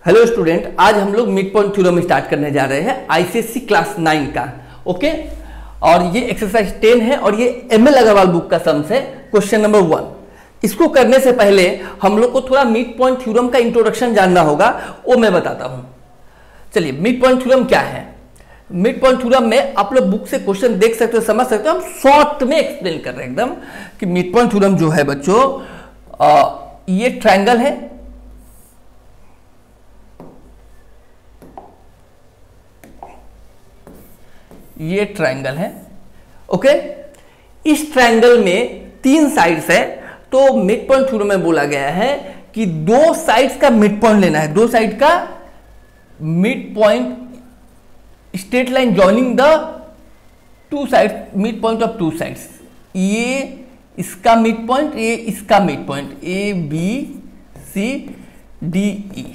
Hello student, आज हम लोग मिड पॉइंट थ्योरम स्टार्ट करने जा रहे हैं आईसीएससी क्लास 9 का। ओके, और ये एक्सरसाइज 10 है और ये एमएल अग्रवाल बुक का सम्स है, क्वेश्चन नंबर 1। इसको करने से पहले हम लोग को थोड़ा मिड पॉइंट थ्योरम का इंट्रोडक्शन जानना होगा, वो मैं बताता हूं। चलिए, मिड पॉइंट थ्योरम क्या है? मिड पॉइंट थ्योरम में आप लोग बुक से क्वेश्चन देख सकते हो, समझ सकते हो। हम शॉर्ट में एक्सप्लेन कर रहे हैं एकदम कि मिड पॉइंट थ्योरम जो है बच्चों, ये ट्रायंगल है, ये ट्रायंगल है। ओके, इस ट्रायंगल में 3 साइड्स है, तो मिड पॉइंट थ्योरम में बोला गया है कि 2 साइड्स का मिड पॉइंट लेना है। 2 साइड का mid point, straight line joining the 2 sides, mid point of 2 sides. ये इसका मिड पॉइंट, ये इसका midpoint, A B C D E.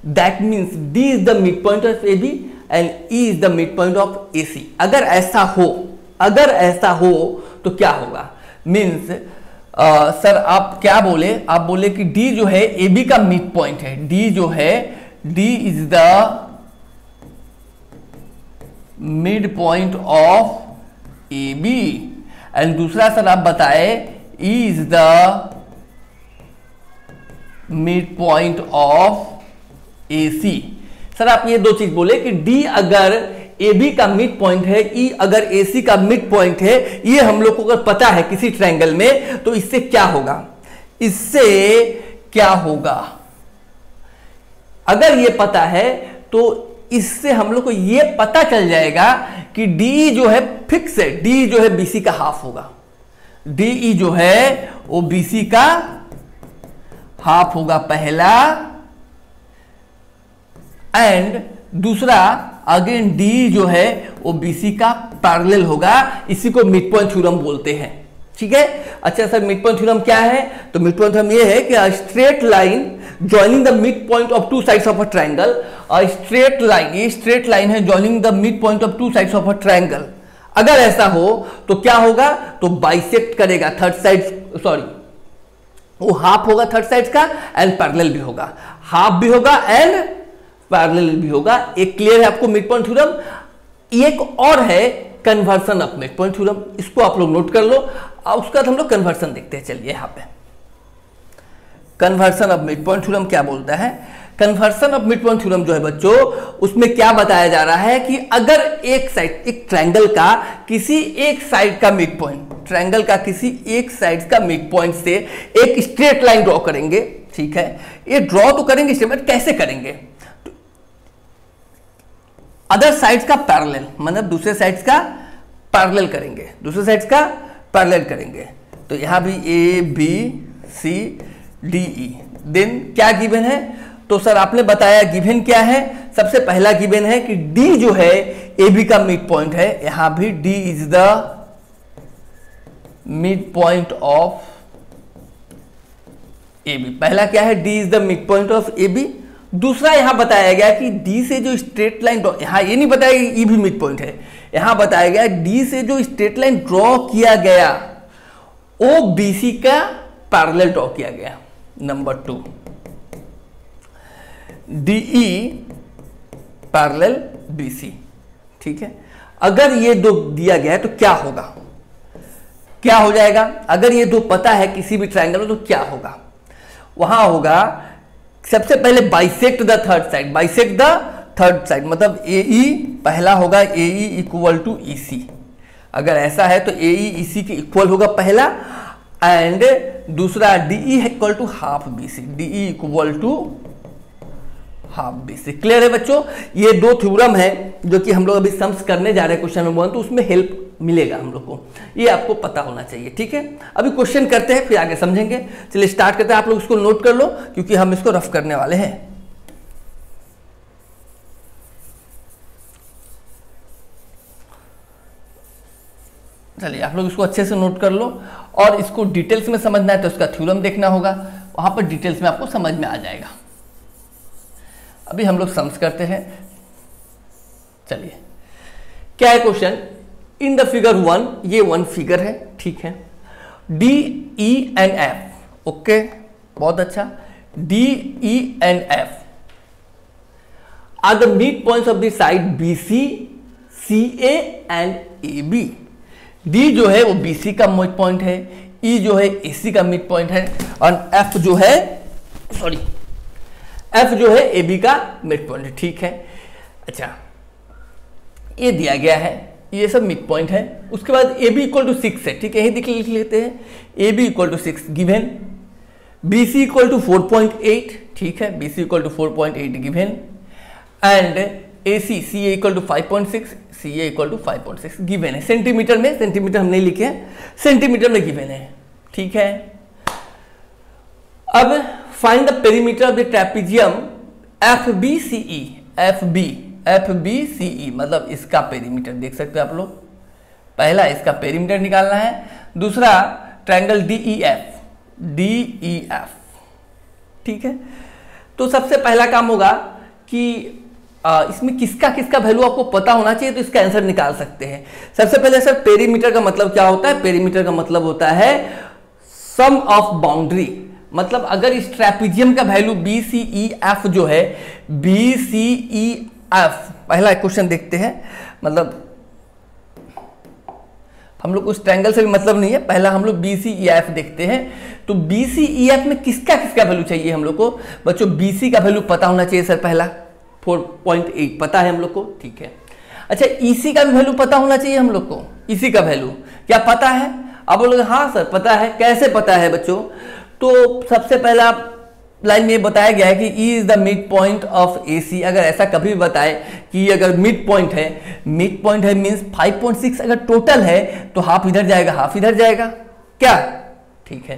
That means D is the mid point of A B and E is the midpoint of AC। अगर ऐसा हो तो क्या होगा? मीन्स सर आप क्या बोले? आप बोले कि D जो है AB का मिड पॉइंट है। D जो है, D is the mid point of AB and दूसरा सर आप बताए E is the mid point of AC। Sir आप ये 2 चीज बोले कि D अगर AB का मिड पॉइंट है, E अगर AC का मिड पॉइंट है, ये हम लोग को अगर पता है किसी ट्रायंगल में, तो इससे क्या होगा? इससे क्या होगा? अगर ये पता है तो इससे हम लोग को ये पता चल जाएगा कि D जो है फिक्स है, D जो है BC का हाफ होगा। DE जो है वो BC का हाफ होगा, पहला। एंड दूसरा अगेन D जो है वो BC का पैरेलल होगा। इसी को मिड पॉइंट थ्योरम बोलते हैं। ठीक है, अच्छा सर मिड पॉइंट थ्योरम क्या है? तो मिड पॉइंट थ्योरम ये है कि straight line joining the mid point of 2 sides of a triangle. Straight line, ये स्ट्रेट लाइन है joining the mid point of 2 sides of a triangle. अगर ऐसा हो तो क्या होगा? तो बाइसेक्ट करेगा थर्ड साइड, सॉरी वो हाफ होगा थर्ड साइड का एंड पैरेलल भी होगा, हाफ भी होगा एंड पैरेलल भी होगा। एक क्लियर है आपको मिड पॉइंट थ्योरम। एक और है conversion of mid point theorem, इसको आप लोग नोट कर लो। उसके बाद हम लोग कन्वर्सन देखते हैं। चलिए यहां पे conversion of mid point theorem क्या बोलता है? Conversion of mid point theorem जो है बच्चों, उसमें क्या बताया जा रहा है कि अगर एक साइड, एक ट्रायंगल का किसी एक साइड का मिड पॉइंट, ट्रायंगल का किसी एक साइड का मिड पॉइंट से एक स्ट्रेट लाइन ड्रॉ करेंगे। ठीक है, ये ड्रॉ तो करेंगे, स्ट्रेट कैसे करेंगे? अदर साइड्स का पैरेलल, मतलब दूसरे साइड्स का पैरेलल करेंगे, दूसरे साइड्स का पैरेलल करेंगे। तो यहां भी A B C D E. Then क्या गिवन है? तो सर आपने बताया गिवन क्या है। सबसे पहला गिवन है कि डी जो है ए बी का मिड पॉइंट है। यहां भी D is the mid point of A B. पहला क्या है? D is the mid point of A B. दूसरा यहां बताया गया कि D से जो स्ट्रेट लाइन, यहां ये नहीं बताया कि E भी मिड पॉइंट है। यहां बताया गया D से जो स्ट्रेट लाइन ड्रॉ किया गया वो BC का पैरेलल ड्रॉ किया गया। Number 2, DE parallel BC। ठीक है, अगर ये 2 दिया गया है तो क्या होगा? क्या हो जाएगा? अगर ये 2 पता है किसी भी ट्रायंगल में तो क्या होगा? वहां होगा सबसे पहले bisect the third side. Bisect the third side मतलब AE पहला होगा, AE इक्वल टू EC। अगर ऐसा है तो AE EC के इक्वल होगा पहला, एंड दूसरा DE equal to half BC। DE equal to half BC। Clear है बच्चों? ये 2 थ्योरम है जो कि हम लोग अभी सम्स करने जा रहे हैं क्वेश्चन नंबर 1, तो उसमें हेल्प मिलेगा हम लोग को, ये आपको पता होना चाहिए। ठीक है, अभी क्वेश्चन करते हैं फिर आगे समझेंगे। चलिए स्टार्ट करते हैं। आप लोग इसको नोट कर लो क्योंकि हम इसको रफ करने वाले हैं। चलिए आप लोग इसको अच्छे से नोट कर लो, और इसको डिटेल्स में समझना है तो इसका थ्योरम देखना होगा, वहां पर डिटेल्स में आपको समझ में आ जाएगा। अभी हम लोग सम्स करते हैं। चलिए क्या है क्वेश्चन? इन द फिगर 1, ये 1 फिगर है। ठीक है, D E and F। Okay, बहुत अच्छा। D E and F are the midpoints of the side B C, C A and A B. D जो है वो बी सी का मिड पॉइंट है, ई जो है ए सी का मिड पॉइंट है, और एफ जो है एफ जो है ए बी का मिड पॉइंट है। ठीक है, अच्छा ये दिया गया है, ये सब मिड पॉइंट है। उसके बाद ए बी इक्वल टू 6 है। ठीक है, यही लिख लेते हैं, A B equal to 6 given, B C equal to 4.8। ठीक है, B C equal to 4.8 given, and A C C A equal to 5.6, C A equal to 5.6 given है। सेंटीमीटर में, सेंटीमीटर हम नहीं लिखे हैं, सेंटीमीटर में गिवन है। ठीक है, अब find the perimeter of the trapezium F B C E. F B C E मतलब इसका पेरीमीटर देख सकते हो आप लोग। पहला इसका पेरीमीटर निकालना है, दूसरा ट्रायंगल डी ई एफ। ठीक है, तो सबसे पहला काम होगा कि इसमें किसका किसका वैल्यू आपको पता होना चाहिए, तो इसका आंसर निकाल सकते हैं। सबसे पहले सर पेरीमीटर का मतलब क्या होता है? पेरीमीटर का मतलब होता है सम ऑफ बाउंड्री। मतलब अगर इस ट्रेपेजियम का value B C E F जो है, बी सी ई एफ, पहला क्वेश्चन देखते हैं, मतलब हम लोग उस ट्रायंगल से भी मतलब नहीं है, पहला हम लोग बी सी ई एफ देखते हैं। तो बी सी ई एफ में किसका किसका वैल्यू चाहिए हम लोग को? बच्चों बी सी का वैल्यू पता होना चाहिए सर, पहला 4.8 पता है हम लोग को। ठीक है, अच्छा ई सी का भी वैल्यू पता होना चाहिए हम लोग को। ई सी का वैल्यू क्या पता है? आप बोलोगे हाँ सर पता है। कैसे पता है बच्चों? तो सबसे पहला लाइन में बताया गया है कि E is the mid point of A C. अगर ऐसा कभी बताए कि अगर मिड पॉइंट है मीन्स 5.6 अगर टोटल है तो हाफ इधर जाएगा, हाफ इधर जाएगा क्या? ठीक है,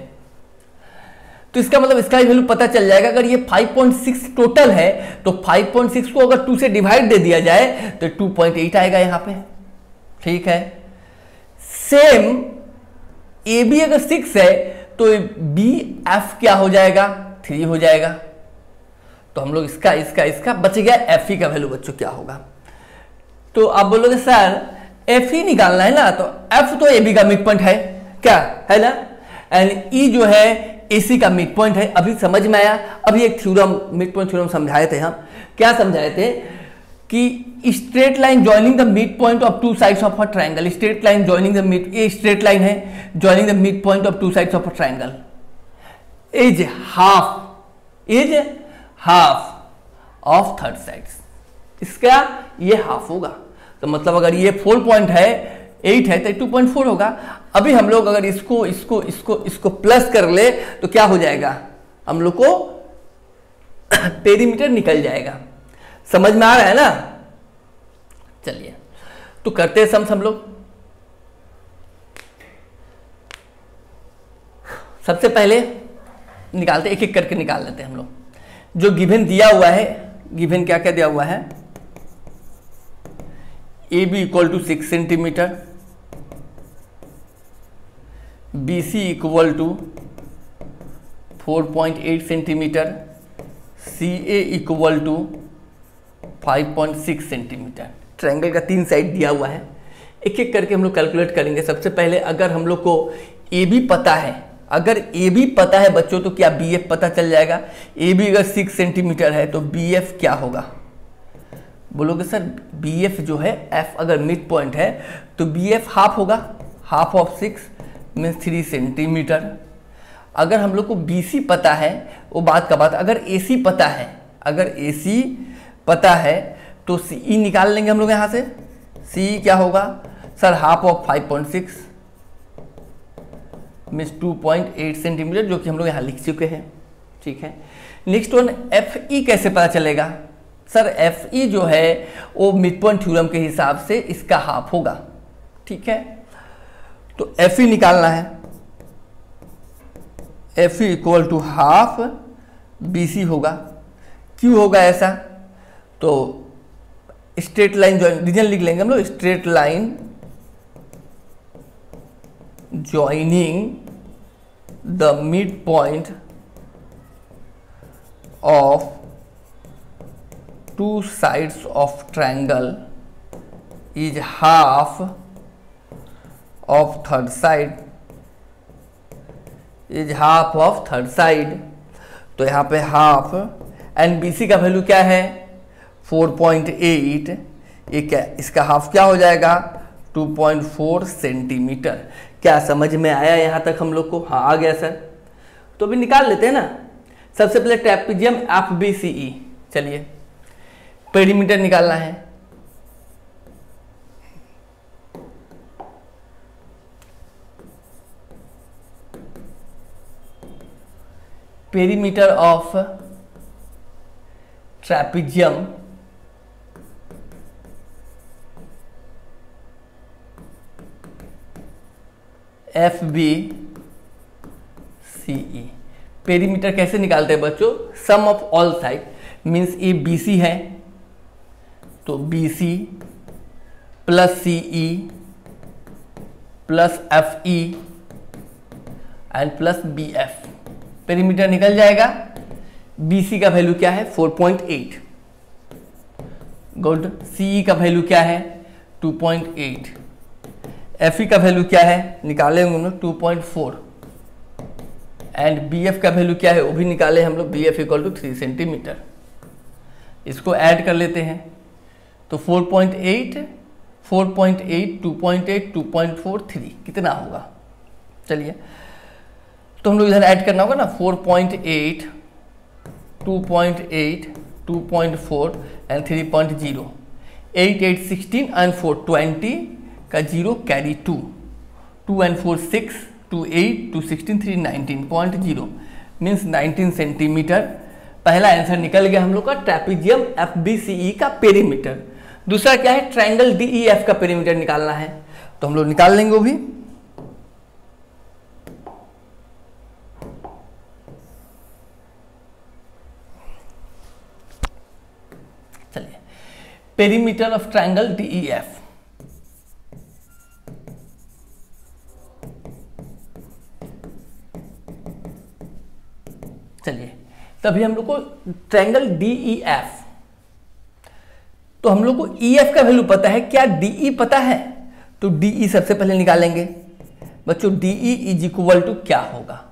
तो इसका मतलब इसका ही वैल्यू पता चल जाएगा। अगर ये 5.6 टोटल है तो 5.6 को अगर 2 से डिवाइड दे दिया जाए तो 2.8 आएगा यहां पे। ठीक है, सेम ए बी अगर 6 है तो बी एफ क्या हो जाएगा? 3 हो जाएगा। तो हम लोग इसका बच गया एफ ई का वैल्यू बच्चों क्या होगा? तो आप बोलोगे सर एफ ई निकालना है ना, तो एफ तो ए बी का मिड पॉइंट है क्या, है ना, एंड ई जो है ए सी का मिड पॉइंट है। अभी समझ में आया? अभी एक थ्योरम, मिड पॉइंट थ्योरम समझाए थे हम। क्या समझाए थे? कि straight line joining the mid point of two sides of a triangle. Straight line joining the mid, ये स्ट्रेट लाइन है joining the mid point of two sides of a triangle is half of third sides. इसका ये half होगा, तो मतलब अगर ये 4 point है 8 है तो 2.4 होगा। अभी हम लोग अगर इसको प्लस कर ले तो क्या हो जाएगा? हम लोग को पेरीमीटर निकल जाएगा। समझ में आ रहा है ना? चलिए तो करते हैं सम हम लोग। सबसे पहले निकालते, एक एक करके निकाल लेते हैं हम लोग। जो गिवन दिया हुआ है, गिवन क्या क्या दिया हुआ है? A B equal to 6 centimetre, B C equal to 4.8 centimetre, C A equal to 5.6 centimetre. Triangle का 3 साइड दिया हुआ है, एक एक करके हम लोग कैलकुलेट करेंगे। सबसे पहले अगर हम लोग को ए बी पता है, अगर ए बी पता है बच्चों तो क्या बी एफ पता चल जाएगा। ए बी अगर 6 सेंटीमीटर है तो बी एफ क्या होगा? बोलोगे सर बी एफ जो है, एफ अगर मिड पॉइंट है तो बी एफ हाफ होगा, हाफ ऑफ 6 मीन्स 3 सेंटीमीटर। अगर हम लोग को बी सी पता है, वो बात का बात, अगर ए सी पता है, अगर ए सी पता है तो सी ई निकाल लेंगे हम लोग यहाँ से। सी क्या होगा sir? Half of 5.6 means 2.8 centimetre, जो कि हम लोग यहाँ लिख चुके हैं। ठीक है, नेक्स्ट वन एफ ई कैसे पता चलेगा? सर एफ ई जो है वो मिड पॉइंट थ्योरम के हिसाब से इसका हाफ होगा। ठीक है, तो एफ ई निकालना है, F E equal to half B C होगा। क्यों होगा ऐसा? तो स्ट्रेट लाइन रीजन लिख लेंगे हम लोग, straight line joining the midpoint of two sides of triangle is half of third side, is half of third side। तो यहाँ पे हाफ, एंड BC का वैल्यू क्या है? 4.8, ये क्या, इसका हाफ क्या हो जाएगा 2.4 सेंटीमीटर। क्या समझ में आया यहाँ तक हम लोग को? हाँ आ गया सर। तो अभी निकाल लेते हैं ना। सबसे पहले ट्रेपेजियम FBCE, चलिए पेरीमीटर निकालना है। Perimeter of trapezium FBCE। Perimeter कैसे निकालते हैं बच्चों? सम ऑफ ऑल साइड, मीन्स ये BC है तो BC plus CE plus FE and plus BF। Perimeter निकल जाएगा। BC का वैल्यू क्या है 4.8, गुड। CE का वैल्यू क्या है 2.8, FE का वैल्यू क्या है निकालेंगे हम लोग 2.4 एंड BF का वैल्यू क्या है वो भी निकाले हम लोग, BF इक्वल टू 3 सेंटीमीटर। इसको ऐड कर लेते हैं तो 4.8, 4.8, 2.8, 2.4, 3 कितना होगा? चलिए तो हम लोग इधर ऐड करना होगा ना, 4.8, 2.8, 2.4 एंड 3.0, 8, 8, 16 एंड 4 20 का 0 कैरी 2, 2 एंड 4 6, 2 8, 2 16, 3 19.0 मीन्स 19 सेंटीमीटर। पहला आंसर निकल गया हम लोग का ट्रेपेजियम FBCE का पेरीमीटर। दूसरा क्या है? ट्रायंगल DEF का पेरीमीटर निकालना है, तो हम लोग निकाल लेंगे वो भी। चलिए पेरीमीटर ऑफ ट्रायंगल DEF। चलिए तभी हम लोग को ट्रायंगल DEF, तो हम लोग को EF का वैल्यू पता है, क्या DE पता है? तो DE सबसे पहले निकालेंगे बच्चों। DE इज इक्वल टू क्या होगा?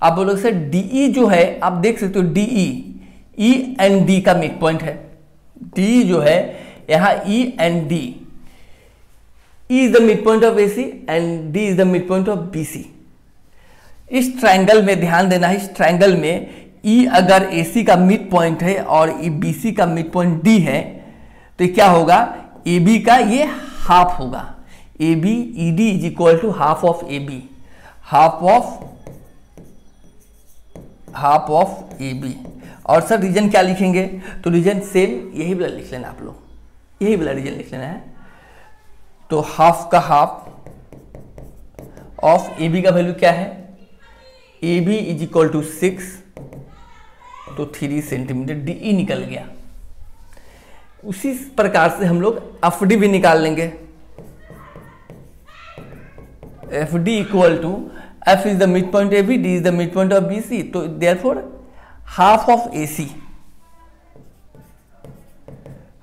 आप बोलोगे सर DE जो है, आप देख सकते हो DE E एंड D का मिड पॉइंट है। D जो है यहाँ E and D, E is the mid point of AC and D is the mid point of BC। इस ट्रायंगल में ध्यान देना है, इस ट्रायंगल में E अगर AC का मिड पॉइंट है और E BC का मिड पॉइंट D है तो क्या होगा? AB का ये हाफ होगा। AB ED is equal to half of AB, half of AB। और सर रीजन क्या लिखेंगे? तो रीजन सेम यही वाला लिख लेना आप लोग, यही वाला रीजन लिख लेना है। तो हाफ का हाफ ऑफ AB का वैल्यू क्या है? AB इज इक्वल टू 6 तो 3 सेंटीमीटर DE निकल गया। उसी प्रकार से हम लोग FD भी निकाल लेंगे। FD equal to F is the mid point AB, D is the mid point of BC, तो therefore half of AC,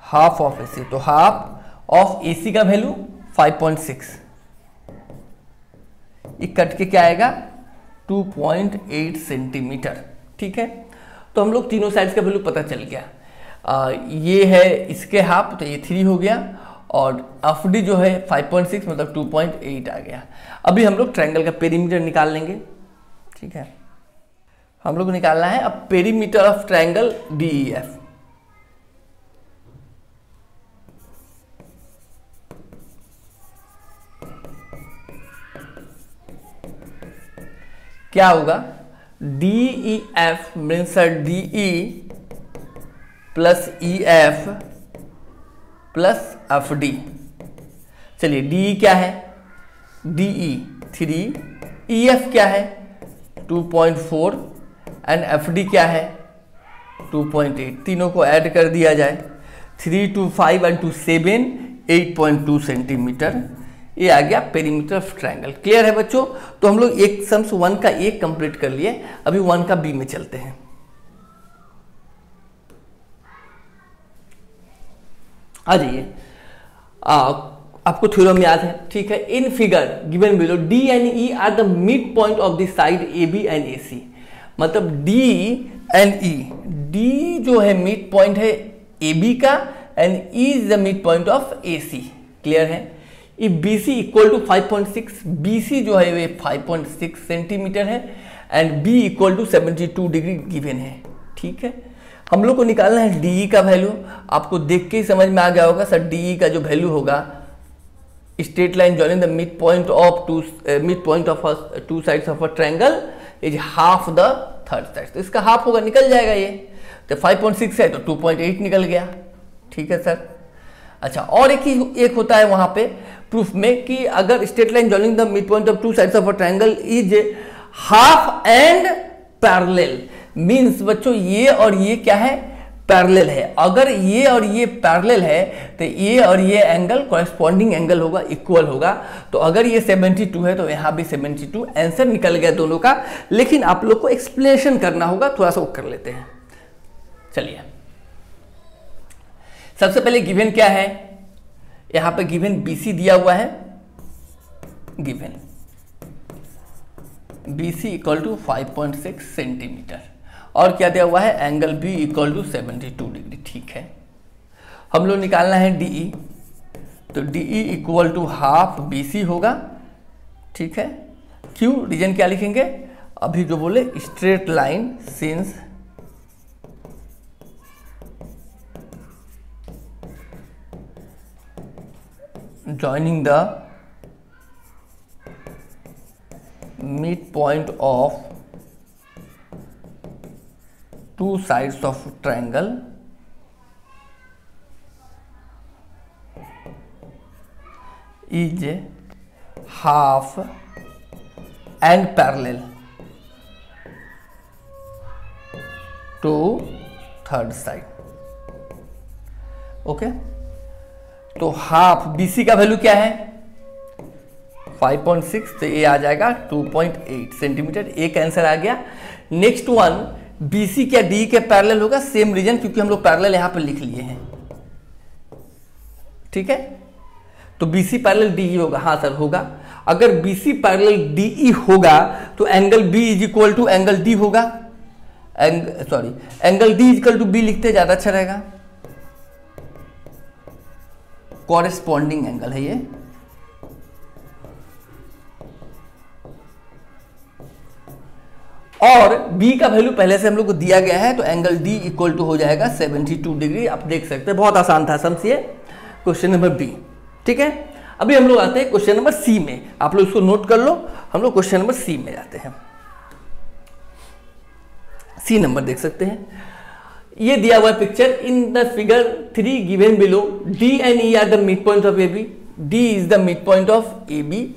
half of AC, तो हाफ ऑफ AC का वैल्यू 5.6, ये कट के क्या आएगा 2.8 सेंटीमीटर। ठीक है, तो हम लोग तीनों साइड्स का वैल्यू पता चल गया। ये है इसके हाफ, तो ये 3 हो गया, और FD जो है 5.6 मतलब 2.8 आ गया। अभी हम लोग ट्रायंगल का पेरीमीटर निकाल लेंगे। ठीक है, हम लोग को निकालना है अब पेरीमीटर ऑफ ट्रायंगल DEF। क्या होगा? DEF means DE plus EF plus FD। चलिए DE क्या है? DE 3, EF क्या है 2.4 एंड FD क्या है 2.8। तीनों को ऐड कर दिया जाए, 3 to 5 and to 7 8.2 सेंटीमीटर। ये आ गया पेरीमीटर ऑफ ट्रायंगल। क्लियर है बच्चों? तो हम लोग एक सम्स 1 का एक कंप्लीट कर लिए, अभी 1 का B में चलते हैं। आ जाइए, आपको थ्योरम याद है, ठीक है। In figure given below D and E are the mid point of the side AB and AC। मतलब D एंड E, D जो है मिड पॉइंट है ए बी का and E is the mid point of A C. Clear है? If B C equal to 5.6, B C जो है वे 5.6 centimetre है and B equal to 72 degree given है। ठीक है, हम लोग को निकालना है डी का वैल्यू। आपको देख के ही समझ में आ गया होगा सर, डी का जो वैल्यू होगा, straight line joining the mid point of two sides of a triangle is half the third side. तो इसका हाफ होगा, निकल जाएगा ये। तो 5.6 है तो 2.8 निकल गया। ठीक है सर। अच्छा, और एक होता है वहां पे प्रूफ में कि अगर straight line joining the mid point of two sides of a triangle is half and parallel, means बच्चों ये और ये क्या है? पैरेलल है। अगर ये और ये पैरेलल है तो ये और ये एंगल कॉरेस्पॉन्डिंग एंगल होगा, इक्वल होगा। तो अगर ये 72 है तो यहां भी 72। आंसर निकल गया दोनों का। लेकिन आप लोग को एक्सप्लेनेशन करना होगा, थोड़ा सा वो कर लेते हैं। चलिए, सबसे पहले गिवन क्या है? यहां पे गिवन BC दिया हुआ है, given BC equal to 5.6 centimetre, और क्या दिया हुआ है? Angle B equal to 72 degree. ठीक है, हम लोग निकालना है DE, तो DE equal to half BC होगा। ठीक है, क्यों? रीजन क्या लिखेंगे? अभी जो बोले straight line since joining the midpoint of two sides of triangle is half and parallel to third side। Okay, तो हाफ BC का वैल्यू क्या है? 5.6, तो ये आ जाएगा 2.8 सेंटीमीटर। एक आंसर आ गया। नेक्स्ट वन, BC क्या DE के पैरेलल होगा? सेम रीजन, क्योंकि हम लोग पैरेलल यहां पर लिख लिए हैं। ठीक है, तो BC पैरेलल DE होगा। हाँ सर, होगा। अगर BC पैरेलल DE होगा तो angle B is equal to angle D होगा। Angle D is equal to B लिखते ज्यादा अच्छा रहेगा। कॉरेस्पॉन्डिंग एंगल है ये। और B का वैल्यू पहले से हम लोग को दिया गया है, तो एंगल D इक्वल टू हो जाएगा 72 डिग्री। आप देख सकते हैं, बहुत आसान था। समझिए क्वेश्चन नंबर B। ठीक है, अभी हम लोग आते हैं क्वेश्चन नंबर C में। आप लोग इसको नोट कर लो। हम लोग क्वेश्चन नंबर C में जाते हैं। C नंबर देख सकते हैं, ये दिया हुआ picture. In the figure 3 given below, D and E are the mid point of AB। D is the mid point of AB।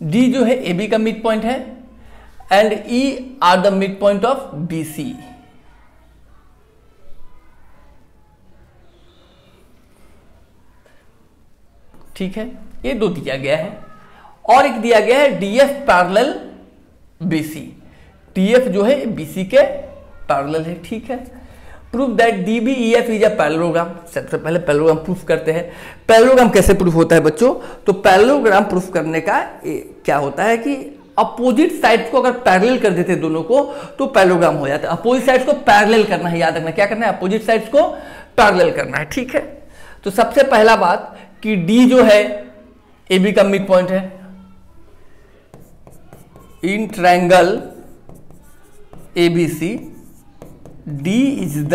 D जो है AB का मिड पॉइंट है and E are the mid point of BC। ठीक है, ये दो दिया गया है। और एक दिया गया है DF पैरेलल BC। DF जो है BC के पैरेलल है। ठीक है, proof that DBEF is a parallelogram. सबसे पहले पैरेललोग्राम प्रूफ करते हैं। पैरेललोग्राम कैसे प्रूफ होता है बच्चों? तो पैरेललोग्राम प्रूफ करने का क्या होता है कि अपोजिट साइड्स को अगर पैरेलल कर देते दोनों को तो पैरेललोग्राम हो जाता है। अपोजिट साइड्स को पैरेलल करना है, याद रखना। क्या करना है? अपोजिट साइड्स को पैरेलल करना है। ठीक है, तो सबसे पहला बात कि D जो है AB का मिड पॉइंट है। In triangle ABC D is the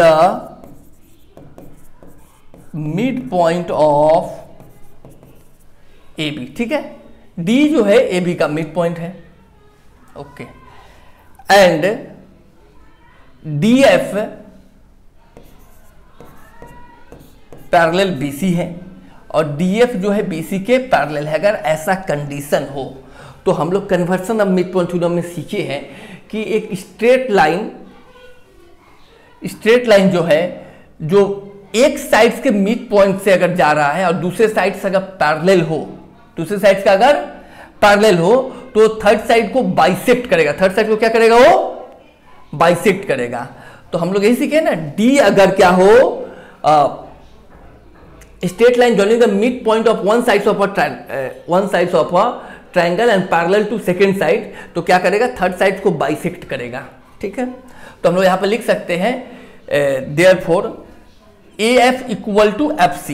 mid point of AB। ठीक है, D जो है AB का मिड पॉइंट है। Okay, and DF parallel BC है और DF जो है BC के पैरेलल है। अगर ऐसा कंडीशन हो तो हम लोग conversion of mid point theorem में सीखे हैं कि एक स्ट्रेट लाइन जो है, जो एक साइड के मिड पॉइंट से अगर जा रहा है और दूसरे साइड से अगर पैरेलल हो, दूसरे साइड का अगर पैरेलल हो तो थर्ड साइड को बाइसेक्ट करेगा। थर्ड साइड को क्या करेगा? वो बाइसेक्ट करेगा। तो हम लोग यही सीखे ना, D अगर क्या हो, straight line joining the mid point of one side of a triangle and parallel to second side, तो क्या करेगा, थर्ड साइड को बाइसेक्ट करेगा। ठीक है, तो हम लोग यहाँ पे लिख सकते हैं therefore AF equal to FC,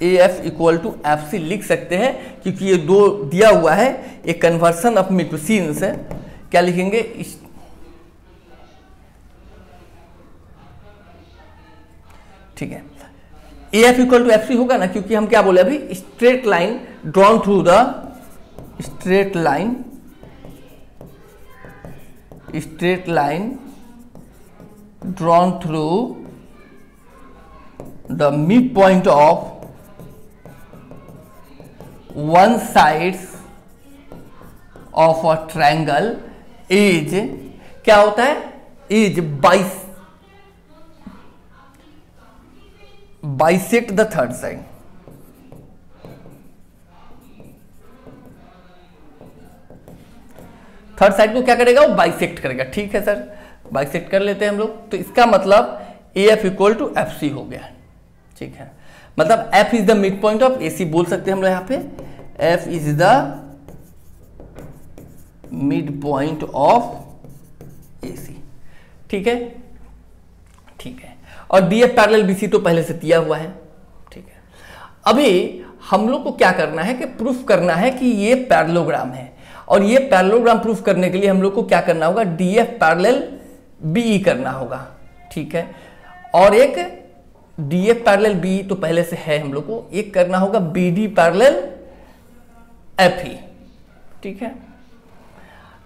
AF equal to FC लिख सकते हैं, क्योंकि ये दो दिया हुआ है, एक कन्वर्सन ऑफ मेट्रिसेस है। क्या लिखेंगे, ठीक है, AF इक्वल टू FC होगा ना, क्योंकि हम क्या बोले अभी, straight line drawn through the straight line drawn through the midpoint of one sides of a triangle is क्या होता है, is bisect the third side। Third side को क्या करेगा, वो बाइसेक्ट करेगा। ठीक है सर, बाइसेक्ट कर लेते हैं हम लोग। तो इसका मतलब AF इक्वल टू FC हो गया। ठीक है, मतलब F is the mid point of AC बोल सकते हैं हम लोग यहाँ पे, F is the mid point of AC। ठीक है, ठीक है, और DF पैरेलल BC तो पहले से दिया हुआ है। ठीक है, अभी हम लोग को क्या करना है कि प्रूफ करना है कि ये पैरेललोग्राम है, और ये पैरेललोग्राम प्रूफ करने के लिए हम लोग को क्या करना होगा, DF पैरेलल BE करना होगा। ठीक है, और एक DF पैरेलल BE तो पहले से है हम लोग को, एक करना होगा BD पैरेलल FE। ठीक है,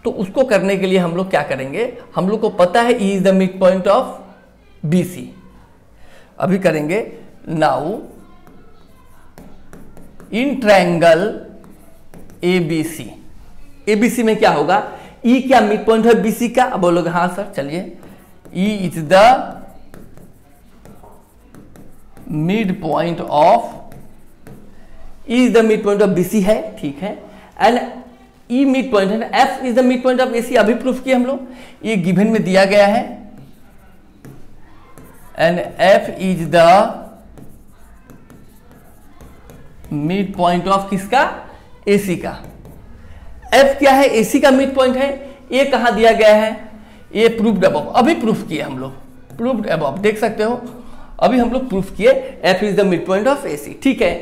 तो उसको करने के लिए हम लोग क्या करेंगे, हम लोग को पता है E is the mid point of BC। अभी करेंगे, नाउ इन ट्रायंगल ABC में क्या होगा, E क्या मिड पॉइंट है BC का, अब बोलोगे हाँ सर, चलिए, E is the mid point of, E is the mid point of BC है। ठीक है, एंड E मिड पॉइंट है ना, F is the mid point of AC, अभी प्रूफ किया हम लोग, ये गिवन में दिया गया है, and F is the mid point of किसका, AC का। F क्या है, AC का मिड पॉइंट है। ये कहां दिया गया है, ये प्रूफ्ड अबव, अभी प्रूफ किए हम लोग, प्रूफ्ड अबव देख सकते हो, अभी हम लोग प्रूफ किए F is the mid point of AC। ठीक है,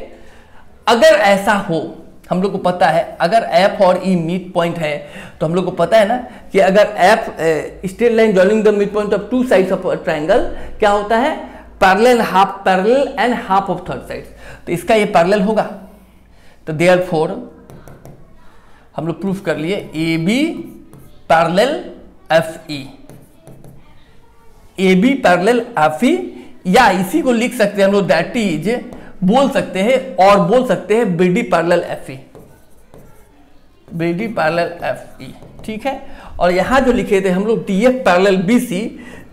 अगर ऐसा हो, हम लोग को पता है अगर F और E मिड पॉइंट है, तो हम लोग को पता है ना कि अगर F straight line joining the mid point of two sides of triangle क्या होता है, parallel half parallel and half of third side, तो इसका ये पैरेलल होगा। तो देयरफॉर हम लोग प्रूफ कर लिए AB parallel FE, AB parallel FE, या इसी को लिख सकते हैं हम लोग, दैट इज बोल सकते हैं, और बोल सकते हैं BD parallel FE, BD parallel FE। ठीक है, और यहां जो लिखे थे हम लोग DF parallel BC,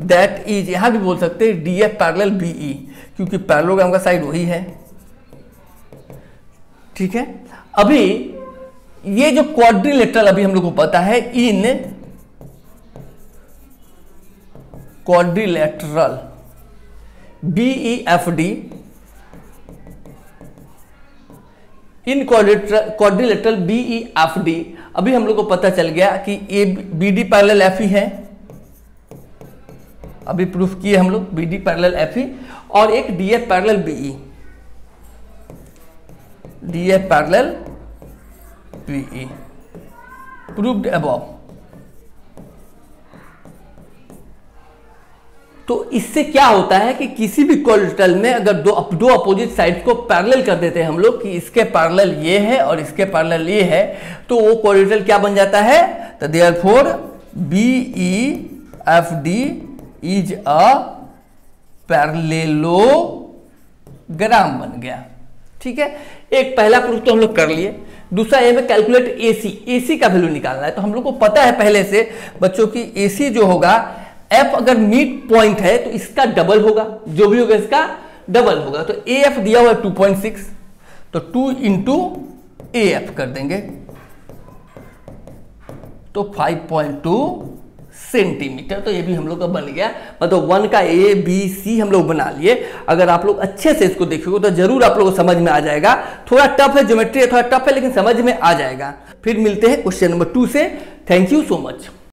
that is यहां भी बोल सकते हैं DF पैरेलल BE, क्योंकि पैरेललोग्राम का साइड वही है। ठीक है, अभी ये जो क्वाड्रिलेटरल अभी हम लोग को पता है, इन क्वाड्रिलेटरल BEFD, इन क्वाड्रिलेटरल BEFD, अभी हम लोग को पता चल गया कि BD पैरेलल FE है, अभी प्रूफ किए हम लोग BD पैरेलल FE, और एक DF parallel BE, DF parallel BE proved above. तो इससे क्या होता है कि किसी भी क्वाड्रिलेटरल में अगर दो अपोजिट साइड को पैरेलल कर देते हैं हम लोग, कि इसके पैरेलल ये है और इसके पैरेलल ये है, तो वो क्वाड्रिलेटरल क्या बन जाता है, तो therefore BEFD is a parallelogram बन गया। ठीक है, एक पहला प्रूफ तो हम लोग कर लिए। दूसरा ये में कैलकुलेट AC का वैल्यू निकालना है। तो हम लोग को पता है पहले से बच्चों की AC जो होगा, F अगर मिड पॉइंट है तो इसका डबल होगा, जो भी होगा इसका डबल होगा। तो AF दिया हुआ है 2.6, तो 2 इंटू AF कर देंगे तो 5.2 सेंटीमीटर। तो ये भी हम लोग का बन गया, मतलब 1 का ABC हम लोग बना लिए। अगर आप लोग अच्छे से इसको देखोगे तो जरूर आप लोगों को समझ में आ जाएगा। थोड़ा टफ है, ज्योमेट्री थोड़ा टफ है, लेकिन समझ में आ जाएगा। फिर मिलते हैं क्वेश्चन नंबर 2 से। Thank you so much.